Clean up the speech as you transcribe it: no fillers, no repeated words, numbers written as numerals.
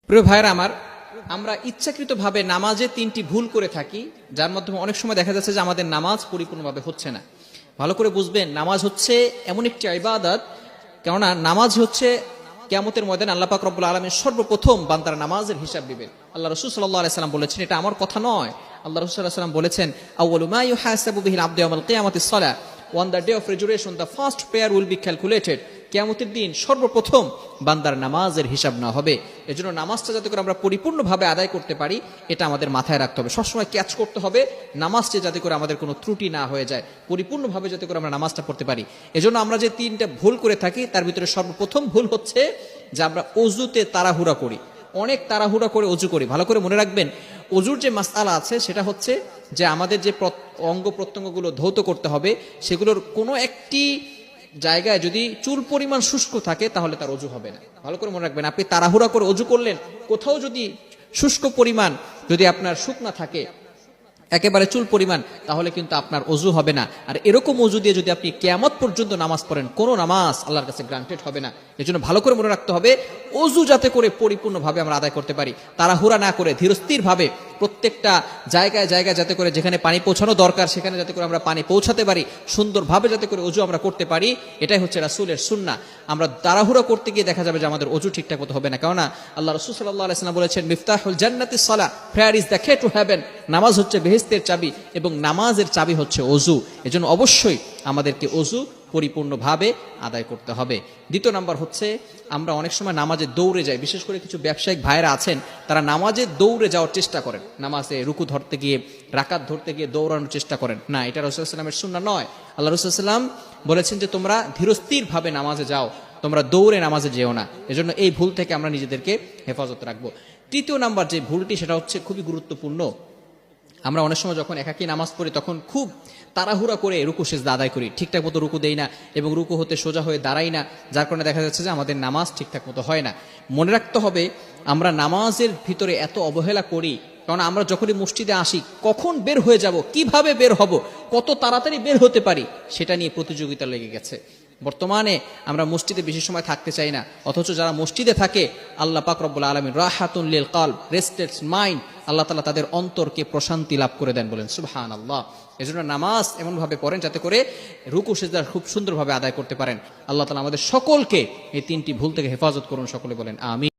প্রিয় ভাইরা আমার, আমরা ইচ্ছাকৃতভাবে নামাজে তিনটি ভুল করে থাকি, যার মাধ্যমে অনেক সময় দেখা যাচ্ছে যে আমাদের নামাজ পরিপূর্ণভাবে হচ্ছে না। ভালো করে বুঝবেন, নামাজ হচ্ছে এমন একটি ইবাদত, কেননা নামাজ হচ্ছে কিয়ামতের ময়দানে আল্লাহ পাক রব্বুল আলামিন সর্বপ্রথম বান্দার নামাজের হিসাব দিবেন। আল্লাহ রাসূল সাল্লাল্লাহু আলাইহি সাল্লাম বলেছেন, এটা আমার কথা নয়, আল্লাহ রাসূল সাল্লাল্লাহু আলাইহি সাল্লাম বলেছেন, আউয়ালু মা ইউহাসাবু বিহিল আবদু ইয়াউমাল কিয়ামাতিস সালাহ, on the day of resurrection the first prayer will be calculated. কিয়ামতের দিন সর্বপ্রথম বান্দার নামাজের হিসাব না হবে। এজন্য নামাজটা যাতে করে আমরা পরিপূর্ণভাবে আদায় করতে পারি, এটা আমাদের মাথায় রাখতে হবে, সবসময় ক্যাচ করতে হবে নামাজটা যাতে করে আমাদের কোনো ত্রুটি না হয়ে যায়, পরিপূর্ণভাবে যাতে করে আমরা নামাজটা পড়তে পারি। এজন্য আমরা যে তিনটা ভুল করে থাকি, তার ভিতরে সর্বপ্রথম ভুল হচ্ছে যে আমরা অজুতে তাড়াহুড়া করি, অনেক তাড়াহুড়া করে অজু করি। ভালো করে মনে রাখবেন, অজুর যে মাসআলা আছে সেটা হচ্ছে যে আমাদের যে অঙ্গ প্রত্যঙ্গগুলো ধৌত করতে হবে, সেগুলোর কোনো একটি জায়গায় যদি চুল পরিমাণ শুষ্ক থাকে তাহলে তার অজু হবে না। ভালো করে মনে রাখবেন, আপনি তাড়াহুড়া করে অজু করলেন, কোথাও যদি শুষ্ক পরিমাণ যদি আপনার শুকনা থাকে, একেবারে চুল পরিমাণ, তাহলে কিন্তু আপনার অজু হবে না। আর এরকম অজু দিয়ে যদি আপনি কিয়ামত পর্যন্ত নামাজ পড়েন, কোনো নামাজ আল্লাহর কাছে গ্রান্টেড হবে না। এজন্য ভালো করে মনে রাখতে হবে, অজু যাতে করে পরিপূর্ণভাবে আমরা আদায় করতে পারি, তাড়াহুড়া না করে ধীরস্থিরভাবে প্রত্যেকটা জায়গায় জায়গায় যাতে করে যেখানে পানি পৌঁছানো দরকার সেখানে যাতে করে আমরা পানি পৌঁছাতে পারি, সুন্দরভাবে যাতে করে অজু আমরা করতে পারি, এটাই হচ্ছে রাসূলের সুন্নাহ। আমরা তাড়াহুড়া করতে গিয়ে দেখা যাবে যে আমাদের অজু ঠিকঠাক মতো হবে না। কেননা আল্লাহ রাসূল সাল্লাল্লাহু আলাইহি ওয়াসাল্লাম বলেছেন, মিফতাহুল জান্নাতিস সালাহ, prayer is the key to heaven, নামাজ হচ্ছে বেহেশতের চাবি এবং নামাজের চাবি হচ্ছে অজু। এজন্য অবশ্যই আমাদেরকে অজু পরিপূর্ণভাবে আদায় করতে হবে। দ্বিতীয় নাম্বার হচ্ছে, আমরা অনেক সময় নামাজে দৌড়ে যাই, বিশেষ করে কিছু ব্যবসায়িক ভাইরা আছেন, তারা নামাজে দৌড়ে যাওয়ার চেষ্টা করেন, নামাজে রুকু ধরতে গিয়ে, রাকাত ধরতে গিয়ে দৌড়ানোর চেষ্টা করেন। না, এটা রাসূল সাল্লাল্লাহু আলাইহি ওয়াসাল্লামের সুন্নাহ নয়। আল্লাহ রাসূল সাল্লাল্লাহু আলাইহি ওয়াসাল্লাম বলেছেন যে তোমরা ধীরস্থিরভাবে নামাজে যাও, তোমরা দৌড়ে নামাজে যেও না। এজন্য এই ভুল থেকে আমরা নিজেদেরকে হেফাজত রাখবো। তৃতীয় নাম্বার যে ভুলটি, সেটা হচ্ছে খুবই গুরুত্বপূর্ণ। আমরা অনেক সময় যখন একাকী নামাজ পড়ি তখন খুব তাড়াহুড়া করে রুকু সিজদা আদায় করি, ঠিকঠাক মতো রুকু দেই না এবং রুকু হতে সোজা হয়ে দাঁড়াই না, যার কারণে দেখা যাচ্ছে যে আমাদের নামাজ ঠিকঠাক মতো হয় না। মনে রাখতে হবে, আমরা নামাজের ভিতরে এত অবহেলা করি, কারণ আমরা যখনই মসজিদে আসি, কখন বের হয়ে যাব, কিভাবে বের হব, কত তাড়াতাড়ি বের হতে পারি, সেটা নিয়ে প্রতিযোগিতা লেগে গেছে। বর্তমানে আমরা মসজিদে বেশি সময় থাকতে চাই না, অথচ যারা মসজিদে থাকে, আল্লাহ পাক রব্বুল আলামিন রাহাতুন লিল কলব, রেস্টেড মাইন্ড, আল্লাহ তাআলা তাদের অন্তরকে প্রশান্তি লাভ করে দেন, বলেন সুবহানাল্লাহ। এজন্য নামাজ এমন ভাবে পড়েন যাতে করে রুকু সিজদা খুব সুন্দরভাবে আদায় করতে পারেন। আল্লাহ তাআলা আমাদের সকলকে এই তিনটি ভুল থেকে হেফাজত করুন, সকলে বলেন আমিন।